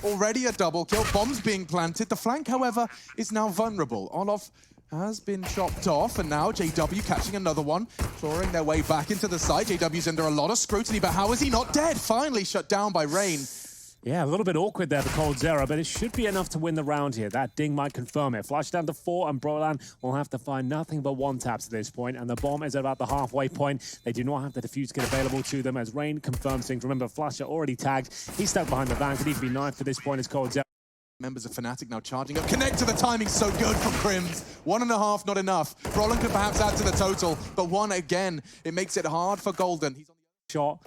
Already a double kill. Bombs being planted. The flank, however, is now vulnerable. Olof has been chopped off, and now JW catching another one, clawing their way back into the site. JW's under a lot of scrutiny, but how is he not dead? Finally shut down by Rain. Yeah, a little bit awkward there for coldzera, but it should be enough to win the round here. That ding might confirm it. Flash down to 4, and Brolan will have to find nothing but one taps at this point, and the bomb is at about the halfway point. They do not have the defuse kit available to them as Rain confirms things. Remember, Flasher already tagged. He's stuck behind the van. Could even be knifed at this point as coldzera. Members of Fnatic now charging up. Connect to the timing, so good from Crims. 1.5, not enough. Brolan could perhaps add to the total, but 1 again. It makes it hard for Golden. He's on the shot.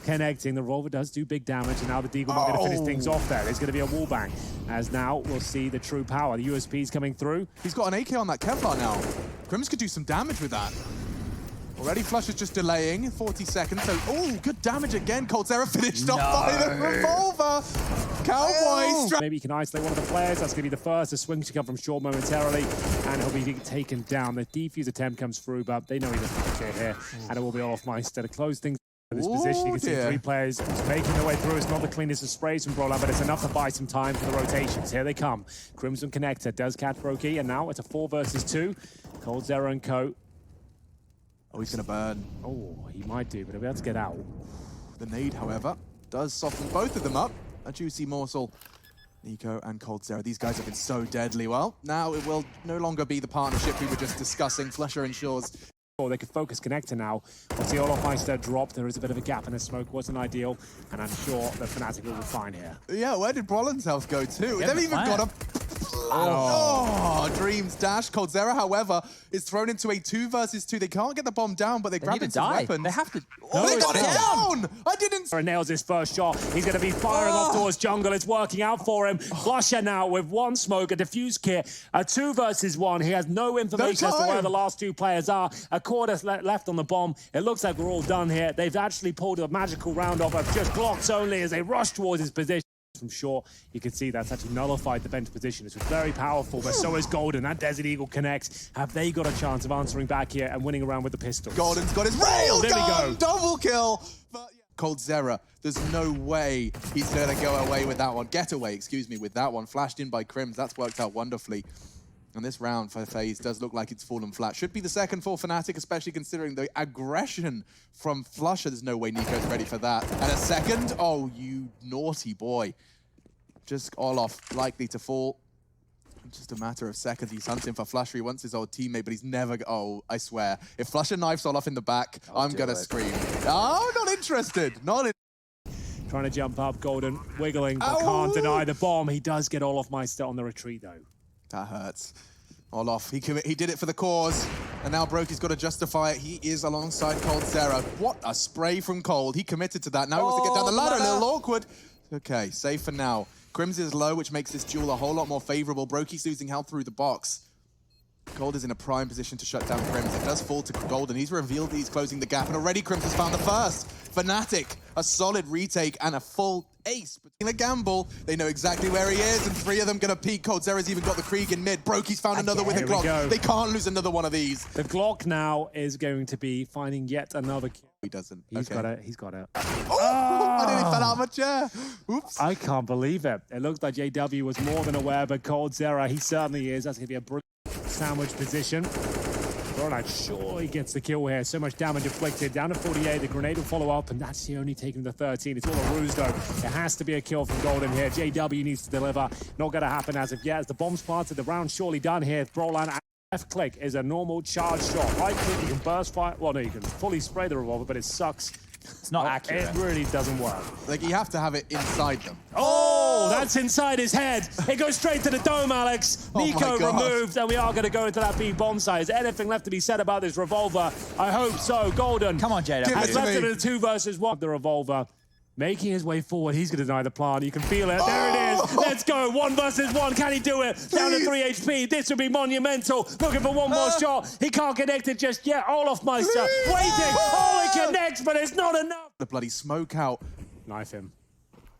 Connecting, the revolver does do big damage, and now the Deagle might going to finish things off there. There's going to be a wall bang, as now we'll see the true power. The USP's coming through. He's got an AK on that Kevlar now. Crims could do some damage with that. Already Flush is just delaying, 40 seconds, so, oh, good damage again. coldzera finished off by the revolver. Cowboys. Maybe he can isolate one of the players. That's going to be the first. The swing should come from short momentarily, and he'll be taken down. The defuse attempt comes through, but they know he doesn't get here, and it will be Olof Meister to close things. In this position, you can see 3 players making their way through. It's not the cleanest of sprays from Brolan, but it's enough to buy some time for the rotations. Here they come. Crimson Connector does catch Brokey, and now it's a 4 versus 2. coldzera and co. Oh, he's going to burn. Oh, he might do, but he'll be able to get out. The nade, however, does soften both of them up. A juicy morsel. niko and coldzera. These guys have been so deadly. Well, now it will no longer be the partnership we were just discussing. Flusher ensures. They could focus connector now. We'll see Olof Meister drop. There is a bit of a gap in the smoke. Wasn't ideal, and I'm sure the Fnatic will be fine here. Yeah, where did Brolan's health go to? They've even got a... Oh, Dreams dash. coldzera, however, is thrown into a 2 versus 2. They can't get the bomb down, but they grab into weapons. They have to... Oh, they got it down! I didn't... Nails his first shot. He's going to be firing off towards jungle. It's working out for him. Flusher now with 1 smoke, a defuse kit, a 2 versus 1. He has no information as to where the last 2 players are. A quarter left on the bomb. It looks like we're all done here. They've actually pulled a magical round off of just Glocks only as they rush towards his position. From short, you can see that's actually nullified the bench position. It's very powerful, but so is Golden. That Desert Eagle connects. Have they got a chance of answering back here and winning around with the pistols? Golden's got his rail There we go. Double kill. But coldzera, there's no way he's going to go away with that one. Get away, excuse me, with that one. Flashed in by Crims. That's worked out wonderfully. And this round for FaZe does look like it's fallen flat. Should be the second for Fnatic, especially considering the aggression from Flusher. There's no way Niko's ready for that. And a second? Oh, you naughty boy. Just Olof likely to fall. Just a matter of seconds. He's hunting for Flusher. He wants his old teammate, but he's never... Oh, I swear. If Flusher knifes Olof in the back, I'm going to scream. Oh, not interested. Not in. Trying to jump up, Golden wiggling, but can't deny the bomb. He does get Olof Meister on the retreat, though. That hurts. Olof, he did it for the cause, and now Brokey's got to justify it. He is alongside coldzera. What a spray from Cold. He committed to that. Now he wants to get down the ladder. A little awkward. Okay, safe for now. Crims is low, which makes this duel a whole lot more favorable. Brokey's losing health through the box. Gold is in a prime position to shut down Crims. It does fall to Golden. He's revealed that he's closing the gap, and already Crims has found the first. Fnatic, a solid retake and a full ace. But in a gamble, they know exactly where he is, and 3 of them gonna peek. coldzera's even got the Krieg in mid. Brokey's found another with a Glock. They can't lose another one of these. The Glock now is going to be finding yet another kill. He doesn't. He's got it. He's got it. I nearly fell out of my chair. Oops. I can't believe it. It looks like JW was more than aware, but coldzera, he certainly is. That's going to be a brilliant sandwich position. Brolan sure he gets the kill here. So much damage inflicted. Down to 48. The grenade will follow up, and that's the only taking the 13. It's all a ruse, though. It has to be a kill from Golden here. JW needs to deliver. Not going to happen as of yet. As the bomb's planted, the round's surely done here. Brolan. Left click is a normal charge shot. Right click, you can burst fire. Well, no, you can fully spray the revolver, but it sucks. It's not accurate. It really doesn't work. Like, you have to have it inside them. Oh, that's inside his head. It goes straight to the dome, Alex. niko removed, and we are going to go into that B bomb site. Is there anything left to be said about this revolver? I hope so. Golden. Come on, Jada. Has left it in a 2 versus 1. The revolver. Making his way forward, he's going to deny the plan. You can feel it. There it is. Let's go. 1 versus 1. Can he do it? Down to 3 HP. This would be monumental. Looking for one more shot. He can't connect it just yet. Olof Meister waiting. Oh, it connects, but it's not enough. The bloody smoke out. Knife him.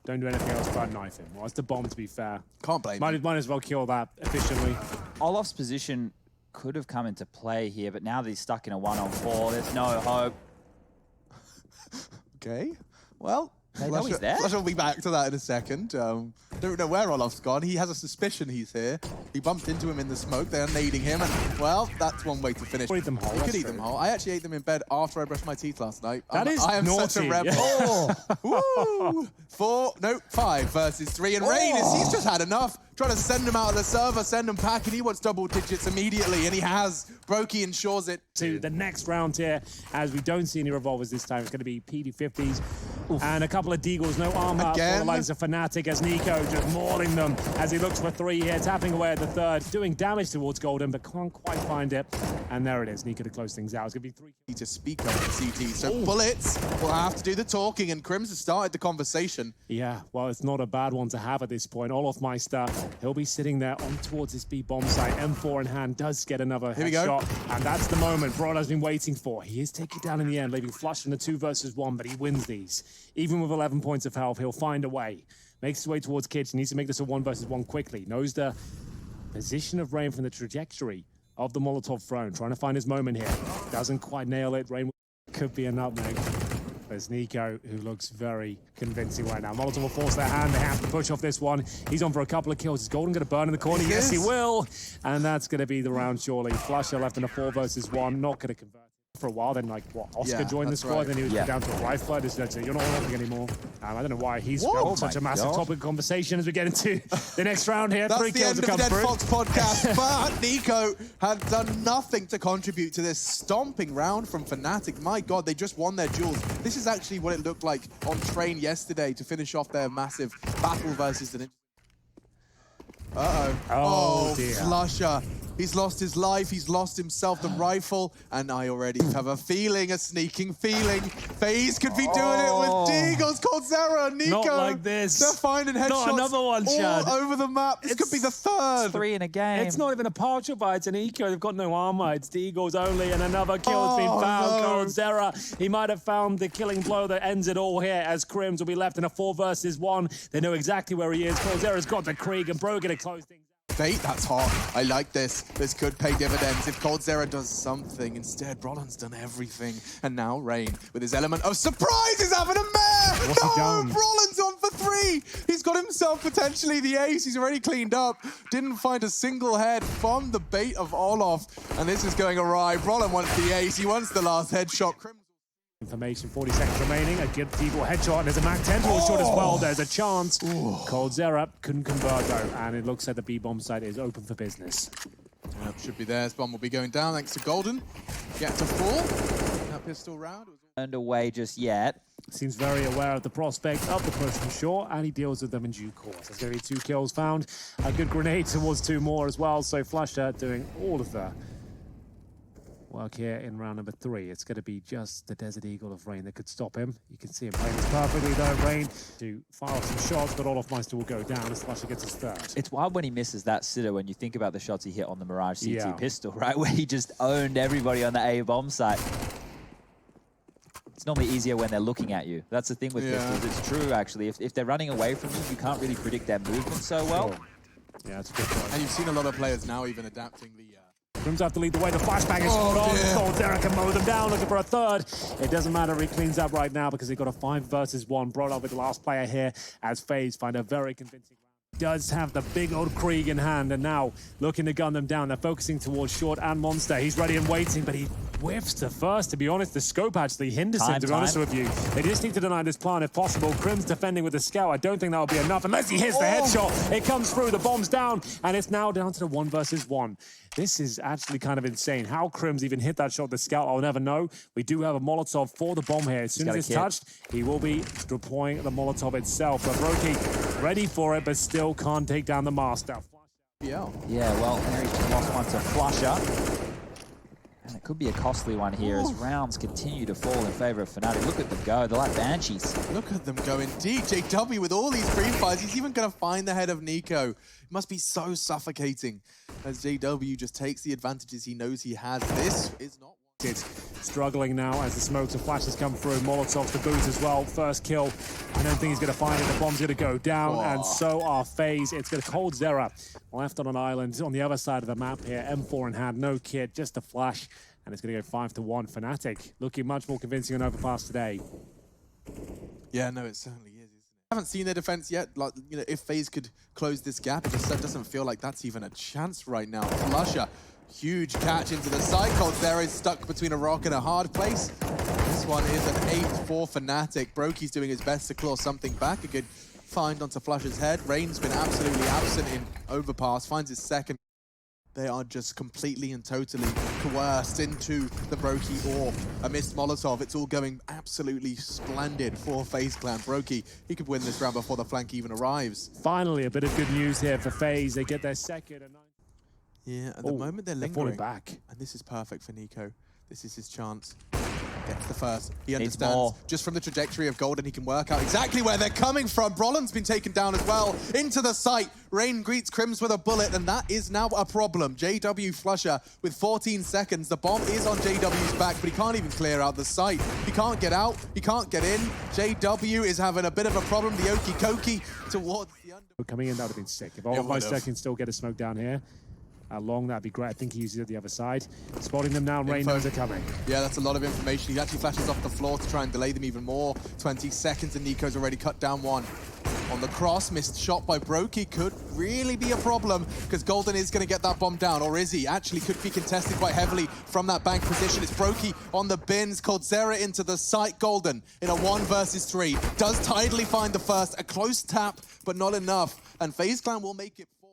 Don't do anything else but knife him. Well, it's the bomb, to be fair. Can't blame him. Might as well kill that efficiently. Olof's position could have come into play here, but now that he's stuck in a 1-on-4, there's no hope. Okay. Well, They know he's there. Flash will be back to that in a second. Don't know where Olaf's gone. He has a suspicion he's here. He bumped into him in the smoke. They are nading him, and well, that's one way to finish. Eat them whole. You could eat them whole. I actually ate them in bed after I brushed my teeth last night. That is I am naughty. such a rebel. Yeah. Woo! 5 versus 3, and Rain he's just had enough. Trying to send him out of the server, send him packing. He wants double digits immediately, and he has. Brokey ensures it. To the next round here, as we don't see any revolvers this time. It's going to be PD50s and a couple of deagles, no armor for the likes of Fnatic, as niko just mauling them as he looks for 3 here, tapping away at the third, doing damage towards Golden, but can't quite find it. And there it is, niko to close things out. It's going to be 3. To speak over CT, so Bullets will have to do the talking, and Crims has started the conversation. Yeah, well, it's not a bad one to have at this point. Olofmeister, he'll be sitting there on towards his B bomb site. M4 in hand, does get another headshot, and that's the moment Broad has been waiting for. He is taken down in the end, leaving Flush in a 2 versus 1, but he wins these. Even with 11 points of health, he'll find a way. Makes his way towards Kitchen, needs to make this a 1 versus 1 quickly. Knows the position of Rain from the trajectory of the Molotov thrown, trying to find his moment here. Doesn't quite nail it. Rain could be a nutmeg. There's niko, who looks very convincing right now. Molotov will force their hand. They have to push off this one. He's on for a couple of kills. Is Golden going to burn in the corner? Yes, he will. And that's going to be the round, surely. Flusher left in a 4 versus 1. Not going to convert for a while. Then, like, what, Oscar joined the squad, right. Then he was down to a rifler. Just said, you're not working anymore. I don't know why he's such a massive topic of conversation as we get into the next round here. That's 3 kills to come the end through. of the Dead Fox podcast, but niko had done nothing to contribute to this stomping round from Fnatic. My God, they just won their duels. This is actually what it looked like on Train yesterday to finish off their massive battle versus the... Oh dear. Flusher. He's lost his life, he's lost himself, the rifle, and I already have a feeling, a sneaking feeling. FaZe could be doing it with Deagles, coldzera, niko. Not like this. They're finding headshots Not another one, Chad. all over the map. This could be the 3rd. 3 in a game. It's not even a partial buy, it's an eco. They've got no armor. It's Deagles only, and another kill has been found. coldzera, he might have found the killing blow that ends it all here, as Crims will be left in a 4 versus 1. They know exactly where he is. coldzera's got the Krieg, and Bro gonna close things. Bait, that's hot. I like this. This could pay dividends if coldzera does something. Instead, Brolin's done everything. And now Rain, with his element of surprise, is having a mare! What's he done? Brolin's on for 3! He's got himself potentially the ace. He's already cleaned up. Didn't find a single head from the bait of Olaf. And this is going awry. Brolin wants the ace. He wants the last headshot. Information, 40 seconds remaining. A good feeble headshot, and there's a Mac 10 shot as well. There's a chance. coldzera couldn't convert though, and it looks like the B-bomb site is open for business. Should be there. This bomb will be going down thanks to Golden. Get to fall. That pistol round. Turned away just yet. Seems very aware of the prospect of the push from shore, and he deals with them in due course. There's going to be 2 kills found. A good grenade towards 2 more as well, so Flusher doing all of the work here in round number 3. It's going to be just the Desert Eagle of Rain that could stop him. You can see him playing this perfectly though. Rain to fire off some shots, but Olofmeister will go down as Flusher gets his 3rd. It's wild when he misses that sitter when you think about the shots he hit on the Mirage CT pistol, right? Where he just owned everybody on the A bomb site. It's normally easier when they're looking at you. That's the thing with pistols. It's true, actually. If they're running away from you, you can't really predict their movement so well. Yeah, that's a good point. And you've seen a lot of players now even adapting the... Crims have to lead the way. The flashbang is spot on. coldzera can mow them down, looking for a 3rd. It doesn't matter. He cleans up right now because they got a 5 versus 1. Brought up with the last player here as FaZe find a very convincing round. Does have the big old Krieg in hand, and now looking to gun them down. They're focusing towards Short and Monster. He's ready and waiting, but he whiffs the first. To be honest, the scope actually hinders him, to be honest with you. They just need to deny this plan if possible. Crims defending with the scout. I don't think that will be enough unless he hits the headshot. It comes through, the bomb's down, and it's now down to the 1 versus 1. This is actually kind of insane. How Crims even hit that shot, the scout, I'll never know. We do have a Molotov for the bomb here. As soon as it's touched, he will be deploying the Molotov itself. But Brokey ready for it, but still can't take down the Master. Yeah, well, Henry's just lost one to Flusher. And it could be a costly one here as rounds continue to fall in favor of Fnatic. Look at them go. They're like banshees. Look at them go indeed. JW with all these free fires. He's even going to find the head of niko. It must be so suffocating as JW just takes the advantages he knows he has. This is not... Struggling now as the smokes and flashes come through. Molotov to boot as well. First kill. I don't think he's going to find it. The bomb's going to go down, and so are FaZe. It's going to coldzera left on an island on the other side of the map here. M4 in hand, no kit, just a flash, and it's going to go 5-1. Fnatic looking much more convincing on overpass today. Yeah, no, it certainly is. Isn't it? I haven't seen their defense yet. Like, you know, if FaZe could close this gap, it just doesn't feel like that's even a chance right now. Flusher, huge catch into the side. coldzera is stuck between a rock and a hard place. This one is an 8 for Fnatic. Broky's doing his best to claw something back. A good find onto Flusher's head. Rain's been absolutely absent in overpass. Finds his second. They are just completely and totally coerced into the Brokey orb. A missed Molotov. It's all going absolutely splendid for FaZe Clan. Brokey, he could win this round before the flank even arrives. Finally, a bit of good news here for FaZe. They get their second. Yeah, at the moment they're lingering. Falling back. And this is perfect for niko. This is his chance. Gets the first. He understands just from the trajectory of Golden, he can work out exactly where they're coming from. Brolin's been taken down as well into the site. Rain greets Crims with a bullet, and that is now a problem. JW Flusher with 14 seconds. The bomb is on JW's back, but he can't even clear out the site. He can't get out. He can't get in. JW is having a bit of a problem. The Okie Koki towards the under. Coming in, that would have been sick. If all of Meister can still get a smoke down here. How long, that'd be great. I think he uses it the other side. Spotting them now, Rain knows they're coming. Yeah, that's a lot of information. He actually flashes off the floor to try and delay them even more. 20 seconds and niko's already cut down one. On the cross, missed shot by Brokey could really be a problem because Golden is going to get that bomb down, or is he? Actually could be contested quite heavily from that bank position. It's Brokey on the bins, coldzera into the site. Golden in a 1 versus 3. Does tidily find the first, a close tap, but not enough. And FaZe Clan will make it 4.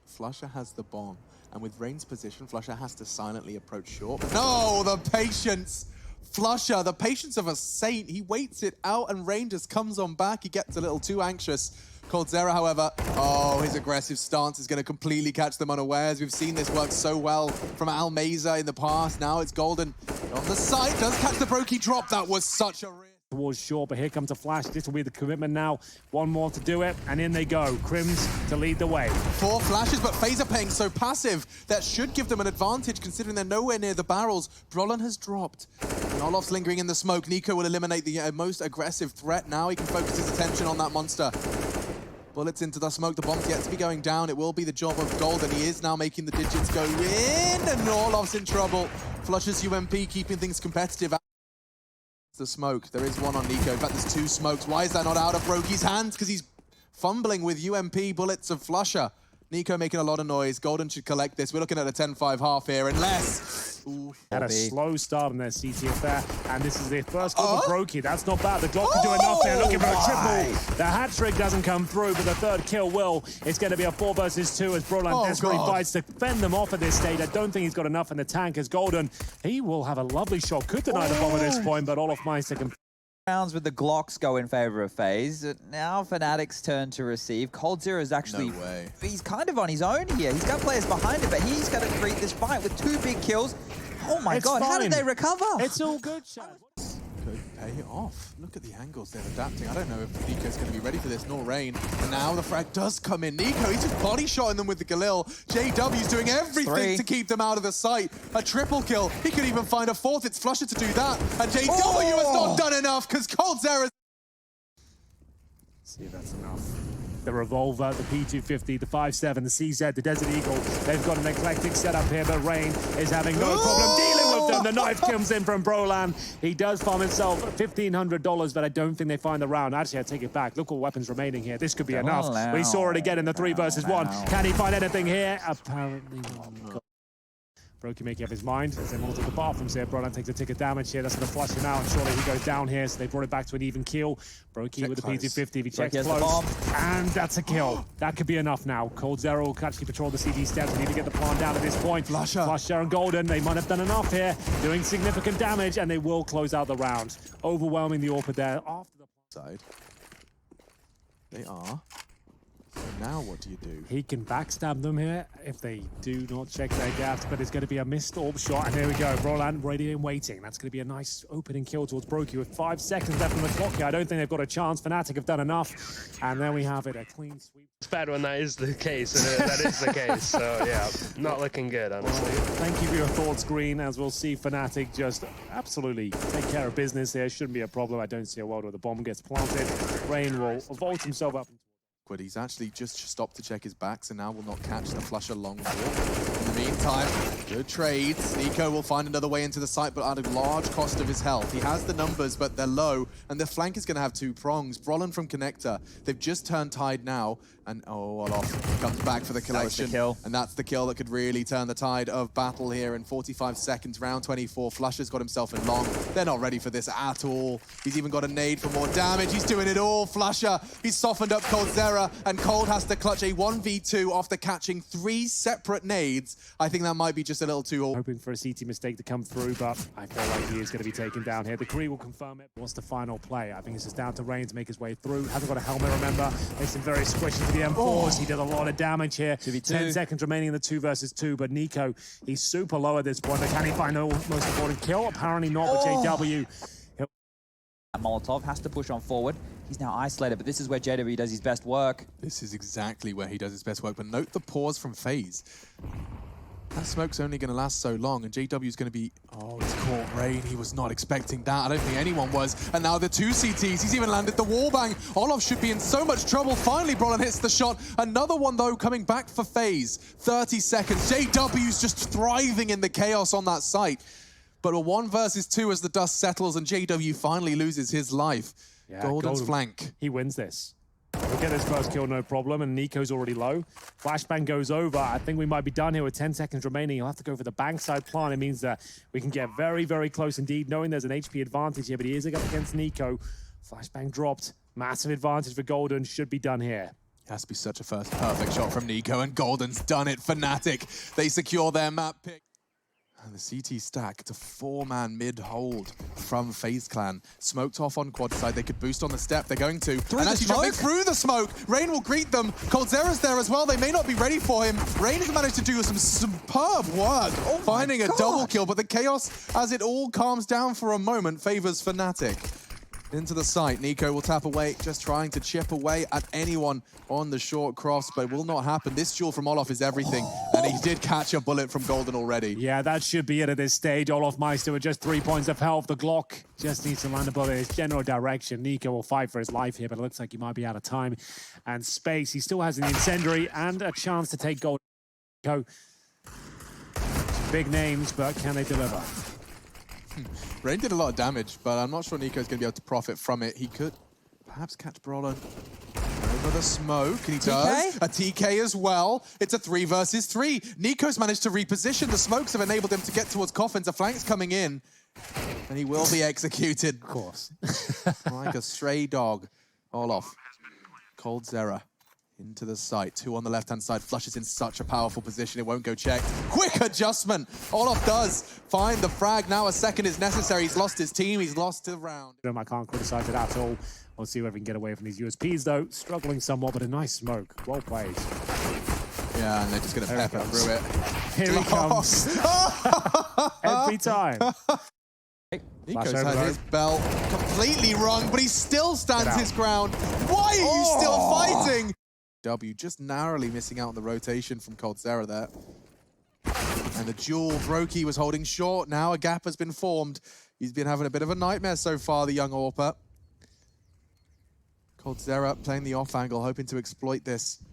Flusher has the bomb. And with Rain's position, Flusher has to silently approach short. No, the patience! Flusher, the patience of a saint. He waits it out and Rain just comes on back. He gets a little too anxious. coldzera, however, his aggressive stance is going to completely catch them unawares. We've seen this work so well from Almeza in the past. Now it's Golden on the side. Does catch the Brokey drop. That was such a risk. Towards short, but here comes a flash. This will be the commitment now. One more to do it, and in they go. Crims to lead the way. 4 flashes, but FaZe are playing so passive. That should give them an advantage, considering they're nowhere near the barrels. Brolin has dropped. And Olof's lingering in the smoke. niko will eliminate the most aggressive threat now. He can focus his attention on that monster. Bullets into the smoke. The bomb's yet to be going down. It will be the job of Golden. He is now making the digits go in, and Olof's in trouble. Flushes UMP, keeping things competitive. The smoke. There is one on niko. In fact, there's 2 smokes. Why is that not out of Brokey's hands? Because he's fumbling with UMP bullets of Flusher. niko making a lot of noise. Golden should collect this. We're looking at a 10-5 half here, unless... Ooh, had a slow start in their CT affair, and this is their first goal for Brokey. That's not bad. The Glock can do enough there, looking for a triple. The hat-trick doesn't come through, but the 3rd kill will. It's going to be a 4 versus 2 as Brolan desperately fights to fend them off at this stage. I don't think he's got enough in the tank as Golden. He will have a lovely shot. Could deny the bomb at this point, but Olof Meister can... Rounds with the Glocks go in favor of FaZe. Now Fnatic's turn to receive. coldzera is actually... No way. He's kind of on his own here. He's got players behind him, but he's going to create this fight with 2 big kills. Oh my God, how did they recover? It's all good, Chad. Could pay it off. Look at the angles they're adapting. I don't know if niko's going to be ready for this, nor Rain. And now the frag does come in. niko, he's just body shotting them with the Galil. JW's doing everything to keep them out of the sight. A triple kill. He could even find a 4th. It's Flusher to do that. And JW has not done enough because coldzera... See if that's enough. The Revolver, the P250, the 5.7, the CZ, the Desert Eagle. They've got an eclectic setup here, but Rain is having no problem dealing with them. The knife comes in from Brolan. He does farm himself $1,500, but I don't think they find the round. Actually, I take it back. Look what weapons remaining here. This could be enough. We saw it again in the 3 versus 1. Can he find anything here? Apparently not. Brokey making up his mind. As they monitor the bathrooms here, Brolan takes a tick of damage here. That's going to flush him out, and surely he goes down here. So they brought it back to an even kill. Brokey with the P250. He checks close, and that's a kill. That could be enough now. coldzera will actually patrol the CD steps. We need to get the plan down at this point. Flusher and Golden, they might have done enough here, doing significant damage, and they will close out the round. Overwhelming the AWP there after the side. They are. So now what do you do? He can backstab them here if they do not check their gaps, but it's going to be a missed AWP shot, and here we go. Brolan ready and waiting. That's going to be a nice opening kill towards Brokey with 5 seconds left on the clock here. I don't think they've got a chance. Fnatic have done enough, and then we have it, a clean sweep. It's bad when that is the case, and that is the case, so yeah, not looking good, honestly. Thank you for your thoughts, Green, as we'll see Fnatic just absolutely take care of business here. Shouldn't be a problem. I don't see a world where the bomb gets planted. Rain will vault himself up. But he's actually just stopped to check his back, so now will not catch the flusher long ball. In the meantime, good trades. niko will find another way into the site, but at a large cost of his health. He has the numbers, but they're low, and the flank is going to have 2 prongs. Brolin from Connector. They've just turned tide now, and Olof comes back for the collection. And that's the kill that could really turn the tide of battle here in 45 seconds. Round 24, Flusher's got himself in long. They're not ready for this at all. He's even got a nade for more damage. He's doing it all, Flusher. He's softened up coldzera, and Cold has to clutch a 1v2 after catching 3 separate nades. I think that might be just a little too... Hoping for a CT mistake to come through, but I feel like he is going to be taken down here. The Kree will confirm it. What's the final play? I think it's just down to Rain to make his way through. Hasn't got a helmet, remember. Makes him very squishy to the M4s. He did a lot of damage here. 10 seconds remaining in the 2 versus 2, but niko, he's super low at this point. But can he find the most important kill? Apparently not, but JW... Molotov has to push on forward. He's now isolated, but this is where JW does his best work. This is exactly where he does his best work, but note the pause from FaZe. That smoke's only going to last so long, and JW's going to be... Oh, he's caught Rain. He was not expecting that. I don't think anyone was. And now the 2 CTs. He's even landed the wallbang. Olof should be in so much trouble. Finally, Brolin hits the shot. Another one, though, coming back for FaZe. 30 seconds. JW's just thriving in the chaos on that site. But a 1 versus 2 as the dust settles, and JW finally loses his life. Yeah, Golden's flank. He wins this. We'll get this first kill, no problem, and niko's already low. Flashbang goes over. I think we might be done here with 10 seconds remaining. He'll have to go for the bankside plan. It means that we can get very, very close indeed, knowing there's an HP advantage here, but he is up against niko. Flashbang dropped. Massive advantage for Golden. Should be done here. It has to be such a first perfect shot from niko, and Golden's done it. Fnatic, they secure their map pick. And the CT stack, it's a 4-man mid-hold from FaZe Clan. Smoked off on quad side, they could boost on the step, they're going to. And actually jumping through the smoke, Rain will greet them. coldzera's there as well, they may not be ready for him. Rain has managed to do some superb work, finding a double kill, but the chaos, as it all calms down for a moment, favors Fnatic. Into the site, niko will tap away, just trying to chip away at anyone on the short cross, but it will not happen. This duel from Olof is everything, and he did catch a bullet from Golden already. Yeah, that should be it at this stage. Olof Meister with just 3 points of health. The Glock just needs to land a bullet in his general direction. niko will fight for his life here, but it looks like he might be out of time and space. He still has an incendiary and a chance to take Golden. Big names, but can they deliver? Rain did a lot of damage, but I'm not sure niko's going to be able to profit from it. He could perhaps catch Brolin over the smoke, and he does. A TK as well. It's a 3 versus 3. niko's managed to reposition. The smokes have enabled him to get towards coffins. A flank's coming in, and he will be executed. Of course. Like a stray dog. Olof. coldzera. Into the site. 2 on the left-hand side. Flush is in such a powerful position. It won't go checked. Quick adjustment. Olof does find the frag. Now a second is necessary. He's lost his team. He's lost the round. I can't criticize it at all. We'll see whether we can get away from these USPs, though. Struggling somewhat, but a nice smoke. Well played. Yeah, and they're just going to pepper through it. Here he comes. Every time. niko's had his belt completely wrong, but he still stands his ground. Why are you still fighting? W just narrowly missing out on the rotation from coldzera there. And the duel, Brokey was holding short. Now a gap has been formed. He's been having a bit of a nightmare so far, the young AWPer. coldzera playing the off angle, hoping to exploit this.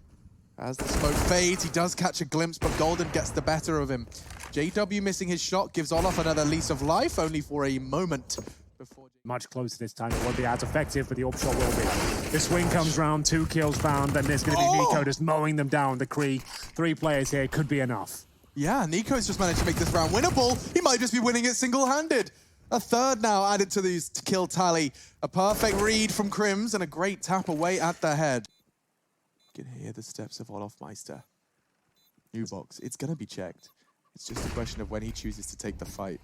As the smoke fades, he does catch a glimpse, but Golden gets the better of him. JW missing his shot gives Olof another lease of life, only for a moment. Much closer this time. It won't be as effective, but the up shot will be. The swing comes round, 2 kills found, and there's going to be niko just mowing them down. The Kree, 3 players here could be enough. Yeah, niko's just managed to make this round winnable. He might just be winning it single-handed. A third now added to the kill tally. A perfect read from Crims and a great tap away at the head. You can hear the steps of Olof Meister. New box. It's going to be checked. It's just a question of when he chooses to take the fight.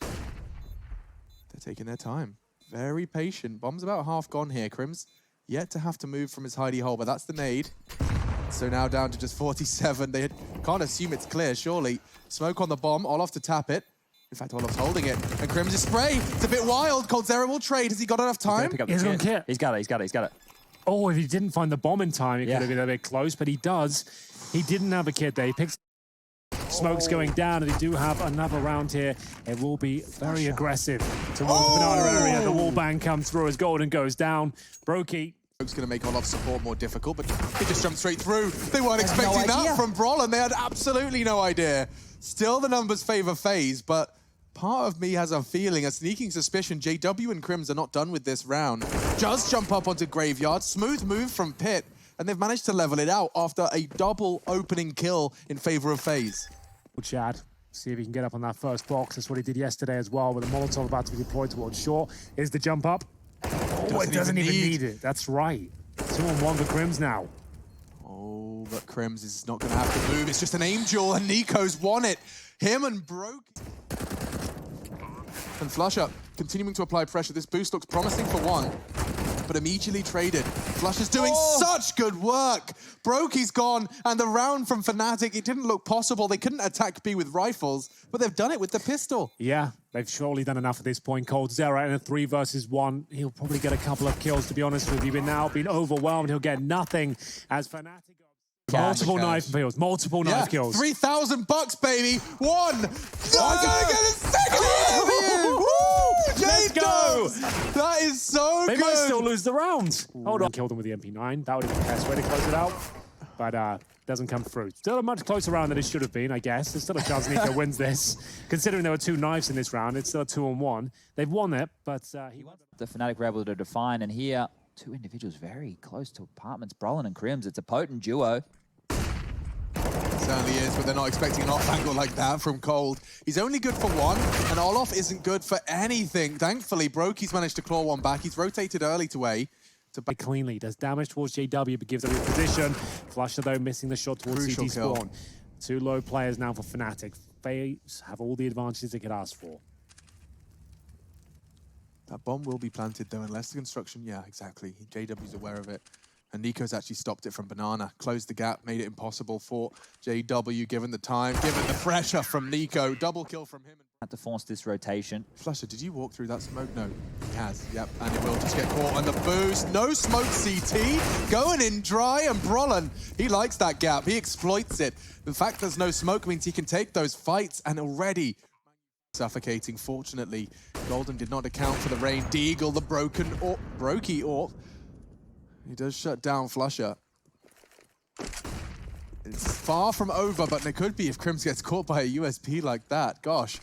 They're taking their time. Very patient. Bomb's about half gone here. Crims yet to have to move from his hidey hole, but that's the nade. So now down to just 47. They can't assume it's clear, surely. Smoke on the bomb. Olof to tap it. In fact, Olof's holding it. And Crims is spray. It's a bit wild. coldzera will trade. Has he got enough time? He's on kit. He's got it. Oh, if he didn't find the bomb in time, it could have been a bit close, but he does. He didn't have a kit there. He picks smoke's going down, and they do have another round here. It will be very aggressive towards the banana area. The wall bang comes through as Golden goes down. Brokey It's going to make Olaf's support more difficult, but he just jumped straight through. They weren't expecting that from Brawl, and they had absolutely no idea. Still, the numbers favor FaZe, but part of me has a feeling, a sneaking suspicion, JW and Crims are not done with this round. Just jump up onto Graveyard, smooth move from Pit, and they've managed to level it out after a double opening kill in favor of FaZe. Chad, see if he can get up on that first box. That's what he did yesterday as well, with a Molotov about to be deployed towards short. Is the jump up? Oh, it doesn't even need it. That's right. 2-on-1 for Crims now. Oh, but Crims is not going to have to move. It's just an aim duel, and niko's won it. Him and Broke. And Flusher continuing to apply pressure. This boost looks promising for one, but immediately traded. Flusher's doing such good work. Brokey's gone, and the round from Fnatic, it didn't look possible. They couldn't attack B with rifles, but they've done it with the pistol. Yeah, they've surely done enough at this point. coldzera in a 3 versus 1. He'll probably get a couple of kills, to be honest with you, but now being overwhelmed, he'll get nothing as Fnatic. Multiple knife kills, multiple knife kills. $3,000, baby. One. No, gonna get a second. Let's go. That is so they good. Might still lose the round. Hold on. Killed them with the MP9. That would have been the best way to close it out. But doesn't come through. Still a much closer round than it should have been, I guess. There's still a chance niko wins this. Considering there were 2 knives in this round, it's still a 2-on-1. They've won it, but he won. The Fnatic were able to define, and here, 2 individuals very close to apartments. Brolin and Crims. It's a potent duo. Certainly is, but they're not expecting an off angle like that from Cold. He's only good for 1, and Olaf isn't good for anything. Thankfully, Brokey's managed to claw 1 back. He's rotated early to A. Cleanly, does damage towards JW, but gives them his position. Flusher, though, missing the shot towards Crucial CT kill. spawn. 2 low players now for Fnatic. FaZe have all the advantages they could ask for. That bomb will be planted, though, unless the construction... Yeah, exactly. JW's aware of it. And niko's actually stopped it from Banana. Closed the gap, made it impossible for JW, given the time, given the pressure from niko. Double kill from him. Had to force this rotation. Flusher, did you walk through that smoke? No, he has. Yep, and it will just get caught on the boost. No smoke CT, going in dry, and Brolin, he likes that gap. He exploits it. The fact there's no smoke means he can take those fights, and already suffocating. Fortunately, Golden did not account for the rain. Deagle, the Brokey AWP. He does shut down Flusher. It's far from over, but it could be if Crims gets caught by a USP like that. Gosh.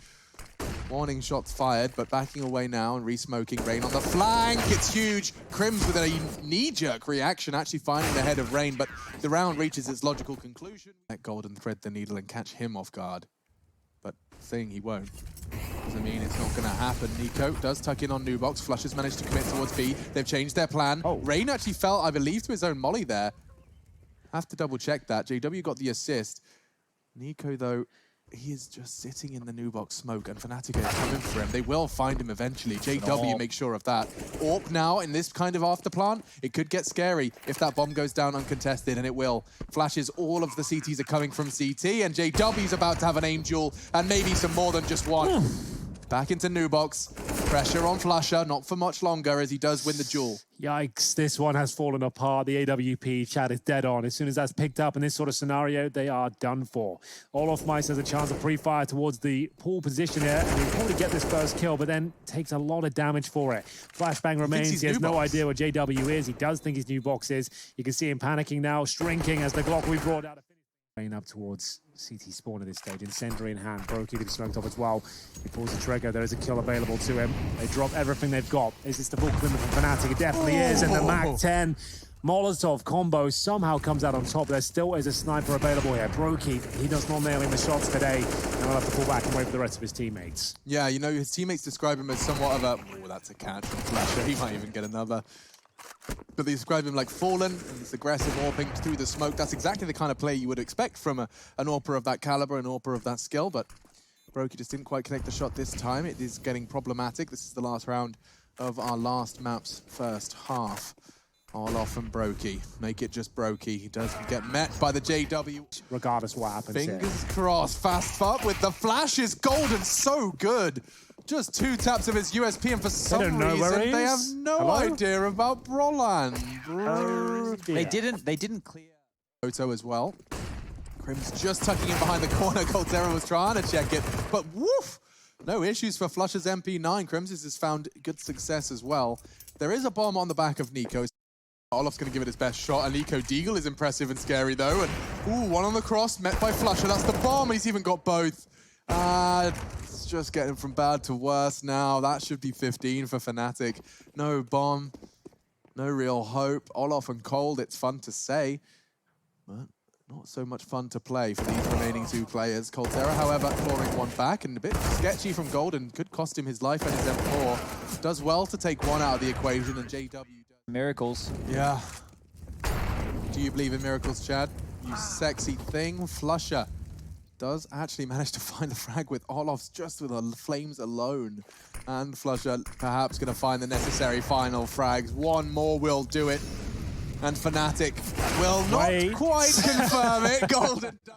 Warning shots fired, but backing away now and re-smoking. Rain on the flank. It's huge. Crims with a knee-jerk reaction, actually finding the head of Rain, but the round reaches its logical conclusion. Let Golden thread the needle and catch him off guard. But saying he won't doesn't mean it's not going to happen. niko does tuck in on Nubox. Flusher's managed to commit towards B. They've changed their plan. Rain actually fell, I believe, to his own molly there. Have to double check that. JW got the assist. niko, though, he is just sitting in the Nubox smoke, and Fnatic are coming for him. They will find him eventually. JW makes sure of that. AWP now in this kind of after plan, it could get scary if that bomb goes down uncontested, and it will. Flashes, all of the CTs are coming from CT, and JW's about to have an aim duel, and maybe some more than just one. Back into Nubox. Pressure on Flusher, not for much longer as he does win the duel. Yikes, this one has fallen apart. The AWP chat is dead on. As soon as that's picked up in this sort of scenario, they are done for. Olaf Mice has a chance of pre-fire towards the pool position here, and he'll probably get this first kill, but then takes a lot of damage for it. Flashbang remains. He has no idea what JW is. He does think his Nubox is. You can see him panicking now, shrinking as the Glock we brought out. Up towards CT spawn at this stage, incendiary in hand. Brokey with smoked off as well. He pulls the trigger. There is a kill available to him. They drop everything they've got. Is this the full commitment from Fnatic? It definitely is. And the MAC-10 Molotov combo somehow comes out on top. There still is a sniper available here. Brokey, he does not nailing the shots today. And he'll have to pull back and wait for the rest of his teammates. Yeah, you know, his teammates describe him as somewhat of a... Oh, that's a catch from Flusher. He might even get another. But they describe him like fallen, and he's aggressive, AWPing through the smoke. That's exactly the kind of play you would expect from an AWPer of that caliber, an AWPer of that skill, but Brokey just didn't quite connect the shot this time. It is getting problematic. This is the last round of our last map's first half. Olaf and Brokey. Make it just Brokey. He does get met by the JW. Regardless what happens Fingers crossed. Fast up with the flashes. Golden, so good. Just 2 taps of his USP, and for some reason they have no idea about Brolan. They didn't clear Photo as well. Crims just tucking in behind the corner. coldzera was trying to check it, but woof! No issues for Flusher's MP9. Crims has found good success as well. There is a bomb on the back of niko. Olaf's going to give it his best shot, and Niko Deagle is impressive and scary though. And ooh, one on the cross, met by Flusher. That's the bomb. He's even got both. It's just getting from bad to worse now. That should be 15 for Fnatic. No bomb, no real hope. Olaf and Cold, it's fun to say, but not so much fun to play for these remaining two players. coldzera, however, clawing one back, and a bit sketchy from Golden. Could cost him his life and his M4. Does well to take one out of the equation, and JW does. Miracles. Yeah. Do you believe in miracles, Chad? You sexy thing. Flusher does actually manage to find the frag with Olaf's just with the flames alone. And Flusher perhaps going to find the necessary final frags. One more will do it. And Fnatic will not quite confirm it. Golden does.